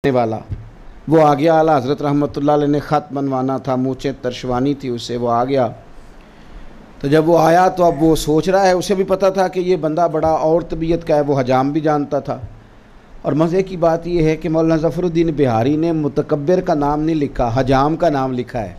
वाला वो आ गया। आला हज़रत रहमतुल्लाह अलैह ने ख़त बनवाना था, मूँछें तरशवानी थी उससे, वो आ गया। तो जब वो आया तो अब वो सोच रहा है, उसे भी पता था कि ये बंदा बड़ा और तबीयत का है, वो हजाम भी जानता था। और मज़े की बात ये है कि मौलाना ज़फ़रुद्दीन बिहारी ने मुतकब्बिर का नाम नहीं लिखा, हजाम का नाम लिखा है।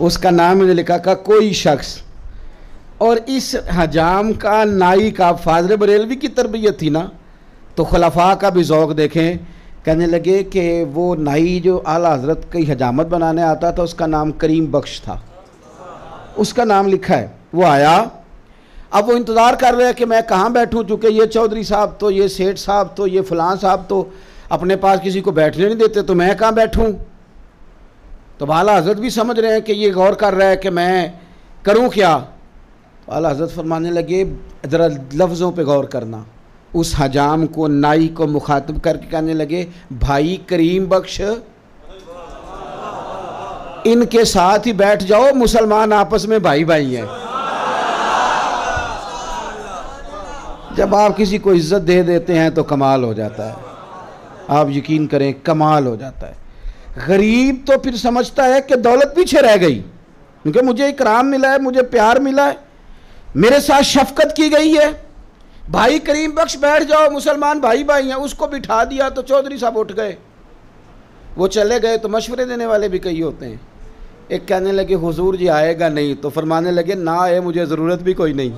उसका नाम नहीं लिखा का कोई शख्स। और इस हजाम का नाई का फाज़िल बरेलवी की तरबियत थी ना, तो खुलफा का भी ज़ौक़ देखें। कहने लगे कि वो नाई जो आला हज़रत की हजामत बनाने आता था उसका नाम करीम बख्श था, उसका नाम लिखा है। वो आया, अब वो इंतज़ार कर रहे हैं कि मैं कहाँ बैठूँ, चूँकि ये चौधरी साहब तो, ये सेठ साहब तो, ये फ़लाँ साहब तो अपने पास किसी को बैठने नहीं देते, तो मैं कहाँ बैठूँ। तो आला हज़रत भी समझ रहे हैं कि ये गौर कर रहा है कि मैं करूँ क्या। तो आला हज़रत फरमाने लगे ज़रा लफ्ज़ों पे गौर करना। उस हजाम को, नाई को मुखातिब करके कहने लगे, भाई करीम बख्श, इनके साथ ही बैठ जाओ, मुसलमान आपस में भाई भाई हैं। जब आप किसी को इज्जत दे देते हैं तो कमाल हो जाता है, आप यकीन करें कमाल हो जाता है। गरीब तो फिर समझता है कि दौलत पीछे रह गई, क्योंकि मुझे इकराम मिला है, मुझे प्यार मिला है, मेरे साथ शफकत की गई है, भाई करीम बख्श बैठ जाओ, मुसलमान भाई भाई हैं। उसको बिठा दिया तो चौधरी साहब उठ गए, वो चले गए। तो मशवरे देने वाले भी कई होते हैं। एक कहने लगे हुजूर जी आएगा नहीं, तो फरमाने लगे ना आए, मुझे ज़रूरत भी कोई नहीं।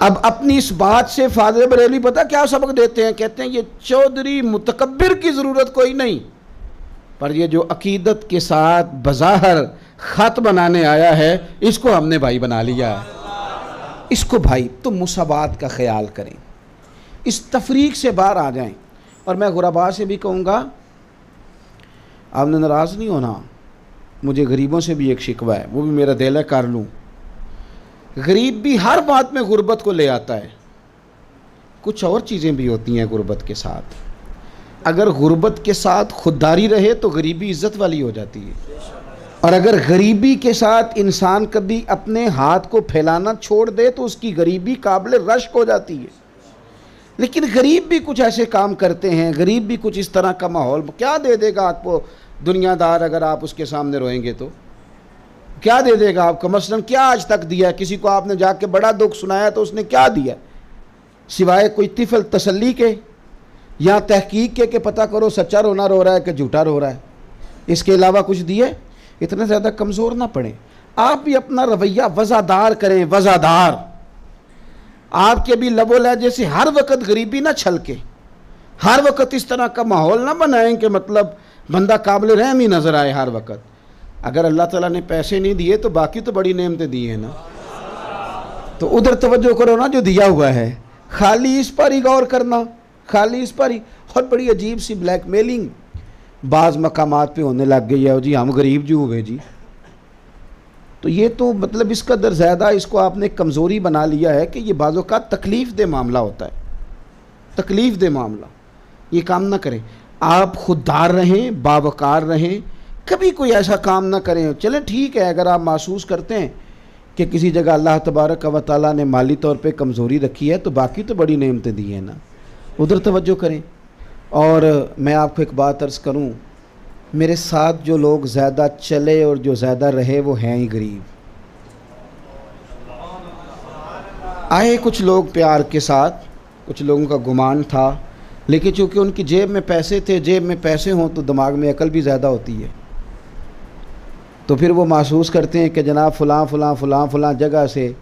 अब अपनी इस बात से फाज़िल बरेलवी पता क्या सबक देते हैं, कहते हैं ये चौधरी मुतकब्बिर की ज़रूरत कोई नहीं, पर ये जो अकीदत के साथ बज़ाहिर ख़त बनाने आया है, इसको हमने भाई बना लिया है, इसको भाई। तो मुसावात का ख्याल करें, इस तफरीक से बाहर आ जाएं। और मैं गुरबा से भी कहूँगा, आपने नाराज़ नहीं होना, मुझे गरीबों से भी एक शिकवा है, वो भी मेरा दिल है कर लूँ। गरीब भी हर बात में गुर्बत को ले आता है, कुछ और चीज़ें भी होती हैं गुर्बत के साथ। अगर गुर्बत के साथ खुददारी रहे तो गरीबी इज़्ज़त वाली हो जाती है, और अगर गरीबी के साथ इंसान कभी अपने हाथ को फैलाना छोड़ दे तो उसकी गरीबी काबिल रश्क हो जाती है। लेकिन गरीब भी कुछ ऐसे काम करते हैं, गरीब भी कुछ इस तरह का माहौल, क्या दे देगा आपको दुनियादार अगर आप उसके सामने रोएंगे तो क्या दे देगा आपको। मसलन क्या आज तक दिया, किसी को आपने जाके बड़ा दुख सुनाया तो उसने क्या दिया, सिवाय कोई तिफल तसल्ली के या तहकीक के पता करो सच्चा रोना रो रहा है कि झूठा रो रहा है, इसके अलावा कुछ दिए। इतने ज़्यादा कमज़ोर ना पड़े, आप भी अपना रवैया वज़ादार करें, वज़ादार। आपके भी लबो लहजे से हर वक्त गरीबी ना छलके, हर वक्त इस तरह का माहौल ना बनाएं कि मतलब बंदा काबिल रहम ही नज़र आए हर वक्त। अगर अल्लाह ताला ने पैसे नहीं दिए तो बाकी तो बड़ी नेमतें दी हैं ना, तो उधर तवज्जो करो ना जो दिया हुआ है, खाली इस पर ही गौर करना, खाली इस पर ही। और बड़ी अजीब सी ब्लैकमेलिंग बाज़ मकामात पे होने लग गई है, जी हम गरीब जो हुए जी। तो ये तो मतलब इस कदर ज़्यादा इसको आपने कमज़ोरी बना लिया है कि ये बाज़ों का तकलीफ़ दे मामला होता है, तकलीफ़ दे मामला। ये काम ना करें, आप खुददार रहें, बावकार रहें, कभी कोई ऐसा काम ना करें। चलें ठीक है, अगर आप महसूस करते हैं कि किसी जगह अल्लाह तबारक व तआला ने माली तौर पे कमज़ोरी रखी है, तो बाकी तो बड़ी नेमतें दी हैं ना, उधर तवज्जो करें। और मैं आपको एक बात अर्ज़ करूं, मेरे साथ जो लोग ज़्यादा चले और जो ज़्यादा रहे वो हैं ही गरीब। आए कुछ लोग प्यार के साथ, कुछ लोगों का गुमान था, लेकिन चूँकि उनकी जेब में पैसे थे, जेब में पैसे हों तो दिमाग में अकल भी ज़्यादा होती है, तो फिर वो महसूस करते हैं कि जनाब फ़लाँ फ़लाँ फ़लाँ फ़लाँ जगह से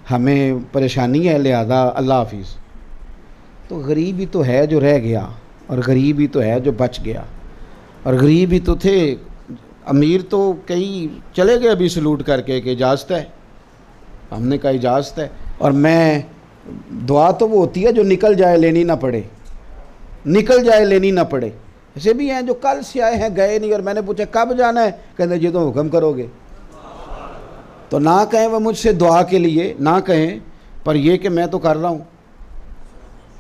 हमें परेशानी है, लिहाजा अल्लाह हाफिज़। तो गरीब ही तो है जो रह गया, और गरीब ही तो है जो बच गया, और गरीब ही तो थे। अमीर तो कई चले गए अभी सलूट करके कि इजाज़त है, हमने कहा इजाज़त है। और मैं दुआ तो वो होती है जो निकल जाए लेनी ना पड़े, निकल जाए लेनी ना पड़े। ऐसे भी हैं जो कल से आए हैं गए नहीं, और मैंने पूछा कब जाना है, कहते जी तो हुक्म करोगे। तो ना कहें वह मुझसे दुआ के लिए, ना कहें, पर यह कि मैं तो कर रहा हूँ,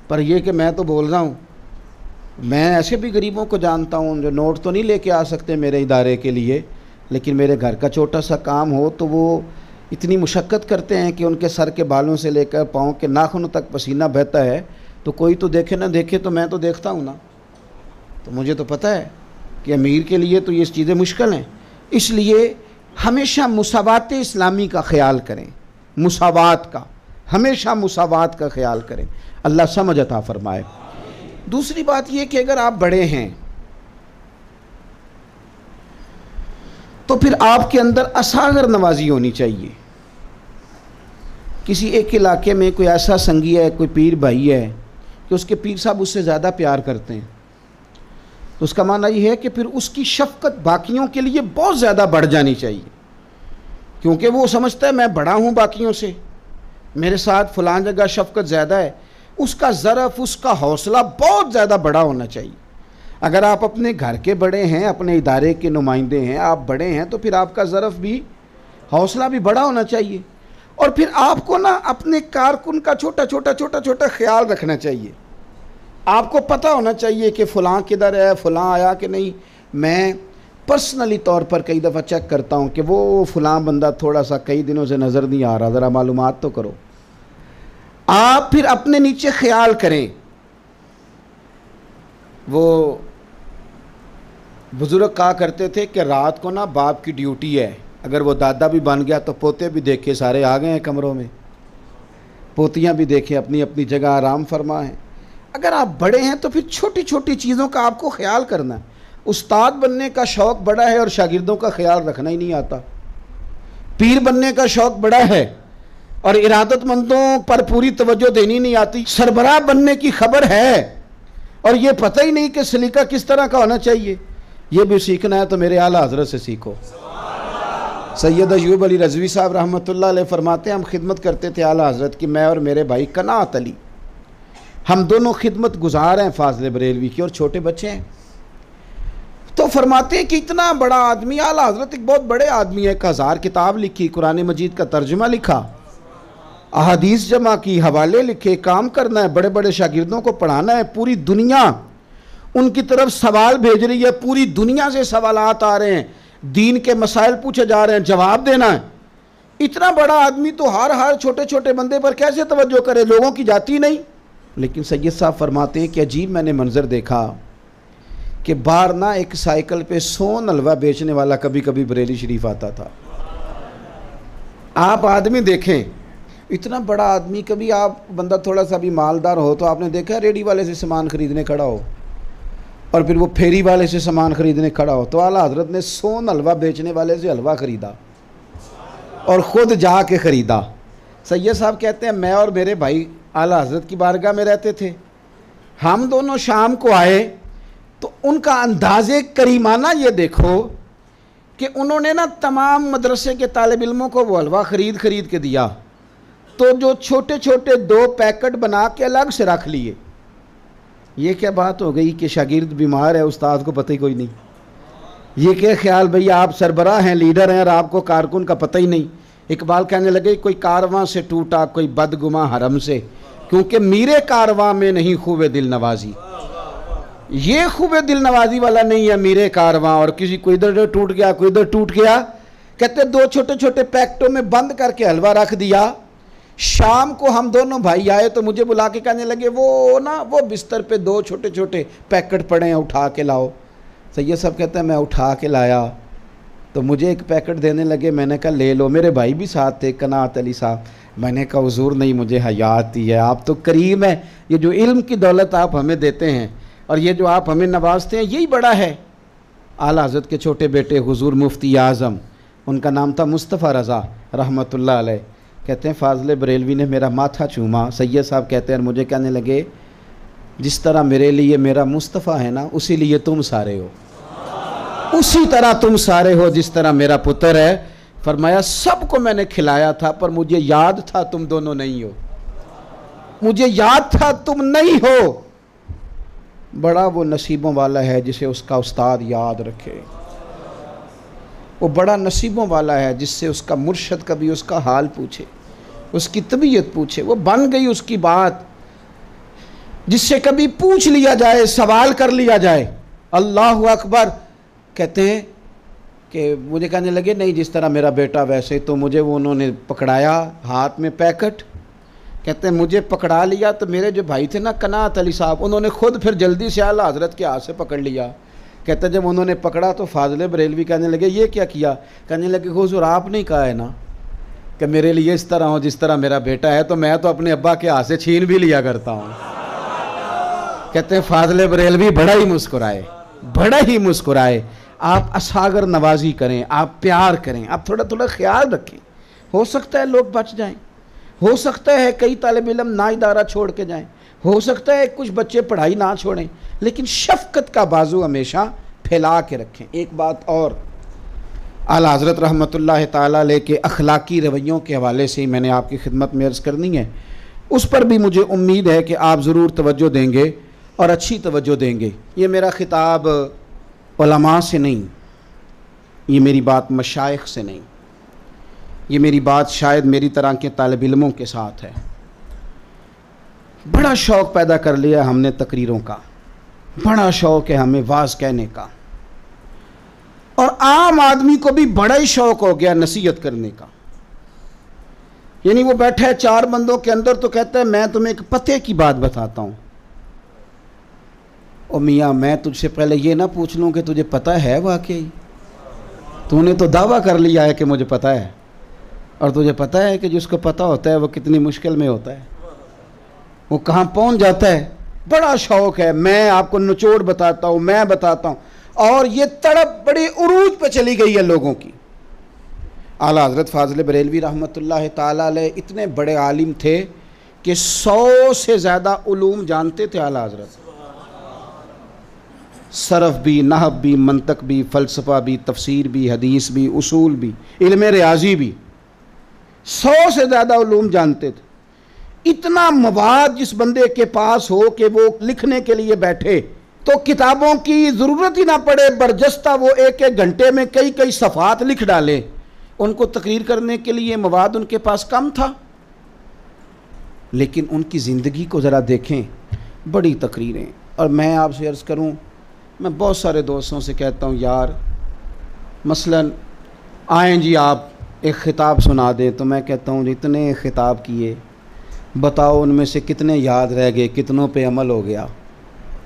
पर यह कि मैं तो बोल रहा हूँ। मैं ऐसे भी गरीबों को जानता हूँ जो नोट तो नहीं लेके आ सकते मेरे इदारे के लिए, लेकिन मेरे घर का छोटा सा काम हो तो वो इतनी मुशक्क़त करते हैं कि उनके सर के बालों से लेकर पाँव के नाखूनों तक पसीना बहता है। तो कोई तो देखे ना देखे, तो मैं तो देखता हूँ ना, तो मुझे तो पता है कि अमीर के लिए तो ये चीज़ें मुश्किल हैं, इसलिए हमेशा मुसावात इस्लामी का ख्याल करें, मुसावात का, हमेशा मुसावात का ख्याल करें। अल्लाह समझ अता फरमाए। दूसरी बात यह कि अगर आप बड़े हैं तो फिर आपके अंदर असागर नवाजी होनी चाहिए। किसी एक इलाके में कोई ऐसा संगी है, कोई पीर भाई है कि उसके पीर साहब उससे ज़्यादा प्यार करते हैं, तो उसका मानना यह है कि फिर उसकी शफ़क़त बाकियों के लिए बहुत ज़्यादा बढ़ जानी चाहिए, क्योंकि वो समझता है मैं बड़ा हूँ बाकियों से, मेरे साथ फ़लाँ जगह शफ़क़त ज़्यादा है। उसका ज़रफ़, उसका हौसला बहुत ज़्यादा बड़ा होना चाहिए। अगर आप अपने घर के बड़े हैं, अपने इदारे के नुमाइंदे हैं, आप बड़े हैं, तो फिर आपका ज़रफ़ भी, हौसला भी बड़ा होना चाहिए। और फिर आपको ना अपने कारकुन का छोटा छोटा ख्याल रखना चाहिए। आपको पता होना चाहिए कि फ़लाँ किधर है, फ़लाँ आया कि नहीं। मैं पर्सनली तौर पर कई दफ़ा चेक करता हूँ कि वो फ़लाँ बंदा थोड़ा सा कई दिनों से नज़र नहीं आ रहा, ज़रा मालूमात तो करो। आप फिर अपने नीचे ख्याल करें। वो बुज़ुर्ग कहा करते थे कि रात को ना बाप की ड्यूटी है, अगर वो दादा भी बन गया तो पोते भी देखे सारे आ गए हैं कमरों में, पोतियाँ भी देखें अपनी अपनी जगह आराम फरमा है। अगर आप बड़े हैं तो फिर छोटी छोटी चीज़ों का आपको ख्याल करना है। उस्ताद बनने का शौक़ बड़ा है और शागिर्दों का ख्याल रखना ही नहीं आता। पीर बनने का शौक़ बड़ा है और इरादतमंदों पर पूरी तवज्जो देनी नहीं आती। सरबराह बनने की खबर है और ये पता ही नहीं कि सलीका किस तरह का होना चाहिए। ये भी सीखना है तो मेरे आला हज़रत से सीखो। सैयद अयूब अली रज़वी साहब रहमतुल्लाह अलैह फरमाते हैं, हम खिदमत करते थे आला हज़रत की, मैं और मेरे भाई कनात अली, हम दोनों खिदमत गुजार हैं फाज़िल बरेलवी की और छोटे बच्चे हैं। तो फरमाते हैं कि इतना बड़ा आदमी, आला हज़रत एक बहुत बड़े आदमी है, 1000 किताब लिखी, कुरान मजीद का तर्जुमा लिखा, अहादीस जमा की, हवाले लिखे, काम करना है, बड़े बड़े शागिर्दों को पढ़ाना है, पूरी दुनिया उनकी तरफ सवाल भेज रही है, पूरी दुनिया से सवालात आ रहे हैं, दीन के मसाइल पूछे जा रहे हैं, जवाब देना है। इतना बड़ा आदमी तो हर छोटे छोटे बंदे पर कैसे तवज्जो करे, लोगों की जाती नहीं। लेकिन सैयद साहब फरमाते हैं कि अजीब मैंने मंजर देखा कि बाहर ना एक साइकिल पे सोन हलवा बेचने वाला कभी कभी बरेली शरीफ आता था। आप आदमी देखें, इतना बड़ा आदमी, कभी आप बंदा थोड़ा सा भी मालदार हो तो आपने देखा रेडी वाले से सामान ख़रीदने खड़ा हो और फिर वो फेरी वाले से सामान ख़रीदने खड़ा हो। तो आला हज़रत ने सोन हलवा बेचने वाले से हलवा ख़रीदा और ख़ुद जा के ख़रीदा। सैयद साहब कहते हैं मैं और मेरे भाई आला हज़रत की बारगाह में रहते थे, हम दोनों शाम को आए तो उनका अंदाज़े करीमाना ये देखो कि उन्होंने ना तमाम मदरसे के तालिब इल्मों को वो हलवा ख़रीद के दिया, तो जो छोटे छोटे 2 पैकेट बना के अलग से रख लिए। ये क्या बात हो गई कि शागिर्द बीमार है, उस्ताद को पता ही कोई नहीं। ये क्या ख्याल भैया, आप सरबराह हैं, लीडर हैं और आपको कारकुन का पता ही नहीं। इकबाल कहने लगे कोई कारवां से टूटा कोई बदगुमा हरम से, क्योंकि मीरे कारवां में नहीं खूबे दिल नवाजी। ये खूबे दिल नवाजी वाला नहीं है मीरे कारवां, और किसी को इधर टूट गया कोई इधर टूट गया। कहते 2 छोटे छोटे पैकेटों में बंद करके हलवा रख दिया। शाम को हम दोनों भाई आए तो मुझे बुला के कहने लगे वो बिस्तर पे 2 छोटे छोटे पैकेट पड़े हैं, उठा के लाओ। सैयद साहब कहते हैं मैं उठा के लाया तो मुझे एक पैकेट देने लगे, मैंने कहा ले लो। मेरे भाई भी साथ थे, कनात अली साहब। मैंने कहा हुजूर नहीं, मुझे हया आती है, आप तो करीम है, ये जो इल्म की दौलत आप हमें देते हैं और ये जो आप हमें नवाजते हैं यही बड़ा है। आला हज़रत के छोटे बेटे हुजूर मुफ्ती आज़म, उनका नाम था मुस्तफ़ा रज़ा रहमतुल्लाह अलैह, कहते हैं फाज़िल बरेलवी ने मेरा माथा चूमा। सैयद साहब कहते हैं मुझे कहने लगे जिस तरह मेरे लिए मेरा मुस्तफ़ा है ना, उसी लिए तुम सारे हो, उसी तरह तुम सारे हो जिस तरह मेरा पुत्र है। फरमाया सबको मैंने खिलाया था पर मुझे याद था तुम दोनों नहीं हो, मुझे याद था तुम नहीं हो। बड़ा वो नसीबों वाला है जिसे उसका उस्ताद याद रखे, वो बड़ा नसीबों वाला है जिससे उसका मुर्शद कभी उसका हाल पूछे, उसकी तबीयत पूछे। वो बन गई उसकी बात जिससे कभी पूछ लिया जाए, सवाल कर लिया जाए। अल्लाहु अकबर। कहते हैं कि मुझे कहने लगे नहीं जिस तरह मेरा बेटा वैसे, तो मुझे वो उन्होंने पकड़ाया हाथ में पैकेट, कहते हैं मुझे पकड़ा लिया तो मेरे जो भाई थे ना कनात अली साहब, उन्होंने खुद फिर जल्दी से आला हज़रत के हाथ से पकड़ लिया। कहते हैं जब उन्होंने पकड़ा तो फाज़िल बरेलवी कहने लगे ये क्या किया? कहने लगे हुज़ूर आपने ही कहा है ना कि मेरे लिए इस तरह हो जिस तरह मेरा बेटा है, तो मैं तो अपने अब्बा के हाथ से छीन भी लिया करता हूँ। कहते हैं फाज़िल बरेलवी बड़ा ही मुस्कुराए। आप असागर नवाजी करें, आप प्यार करें, आप थोड़ा थोड़ा ख्याल रखें। हो सकता है लोग बच जाएं, हो सकता है कई तालिब इल्म ना इदारा छोड़ के जाएं, हो सकता है कुछ बच्चे पढ़ाई ना छोड़ें, लेकिन शफ़क़त का बाजू हमेशा फैला के रखें। एक बात और, आला हज़रत रहमतुल्लाह ताला अलैह के अखलाकी रवैयों के हवाले से ही मैंने आपकी खिदमत में अर्ज़ करनी है। उस पर भी मुझे उम्मीद है कि आप ज़रूर तवज्जो देंगे और अच्छी तवज्जो देंगे। ये मेरा खिताब उलमा से नहीं, ये मेरी बात मशाइख से नहीं, ये मेरी बात शायद मेरी तरह के तालिब इल्मों के साथ है। बड़ा शौक़ पैदा कर लिया हमने तकरीरों का, बड़ा शौक़ है हमें वाज़ कहने का, और आम आदमी को भी बड़ा ही शौक़ हो गया नसीहत करने का। यानी वो बैठा है चार बंदों के अंदर तो कहता है मैं तुम्हें एक पते की बात बताता हूँ। ओ मियाँ मैं तुझसे पहले ये ना पूछ लूँ कि तुझे पता है वाकई? तूने तो दावा कर लिया है कि मुझे पता है, और तुझे पता है कि जिसको पता होता है वो कितनी मुश्किल में होता है, वो कहाँ पहुँच जाता है। बड़ा शौक़ है, मैं आपको निचोड़ बताता हूँ, मैं बताता हूँ। और ये तड़प बड़ी उरूज पे चली गई है लोगों की। आला हज़रत फाज़िल बरेलवी रहमतुल्लाह ताला अलैह इतने बड़े आलिम थे कि 100 से ज़्यादा उलूम जानते थे आला हज़रत। सरफ़ भी, नहव भी, मंतक भी, फ़लसफ़ा भी, तफसीर भी, हदीस भी, उसूल भी, इल्म रियाजी भी, 100 से ज़्यादा उलूम जानते थे। इतना मवाद जिस बंदे के पास हो कि वो लिखने के लिए बैठे तो किताबों की ज़रूरत ही ना पड़े, बरजस्ता वो एक एक घंटे में कई कई सफ़ात लिख डाले। उनको तकरीर करने के लिए मवाद उनके पास कम था, लेकिन उनकी ज़िंदगी को ज़रा देखें, बड़ी तकरीरें। और मैं आपसे अर्ज़ करूं, मैं बहुत सारे दोस्तों से कहता हूं यार मसलन आएँ जी आप एक ख़िताब सुना दें, तो मैं कहता हूं इतने ख़िताब किए, बताओ उनमें से कितने याद रह गए, कितनों पे अमल हो गया,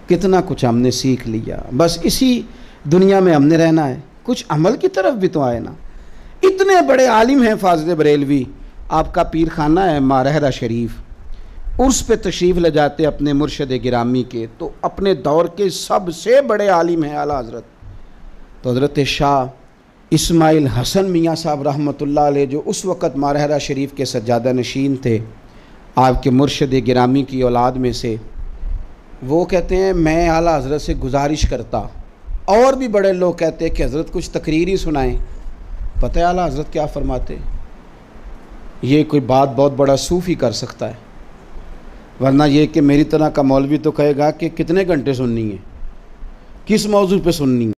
कितना कुछ हमने सीख लिया। बस इसी दुनिया में हमने रहना है, कुछ अमल की तरफ भी तो आए ना। इतने बड़े आलिम हैं फाज़िल बरेलवी, आपका पीर खाना है मारहरा शरीफ, उर्स पे तशरीफ़ ले जाते अपने मुर्शद गिरामी के, तो अपने दौर के सबसे बड़े आलिम हैं आला हज़रत। तो हज़रत शाह इस्माइल हसन मियाँ साहब रहमतुल्लाह अलैह, जो उस वक़्त मारहरा शरीफ के सज्जादा नशीन थे, आपके मुर्शद गिरामी की औलाद में से, वो कहते हैं मैं आला हज़रत से गुजारिश करता, और भी बड़े लोग कहते हैं कि हज़रत कुछ तकरीर ही सुनाएं। पता है आला हज़रत क्या फ़रमाते? ये कोई बात बहुत बड़ा सूफ़ी कर सकता है, वरना ये कि मेरी तरह का मौलवी तो कहेगा कि कितने घंटे सुननी है, किस मौजू पे सुननी है।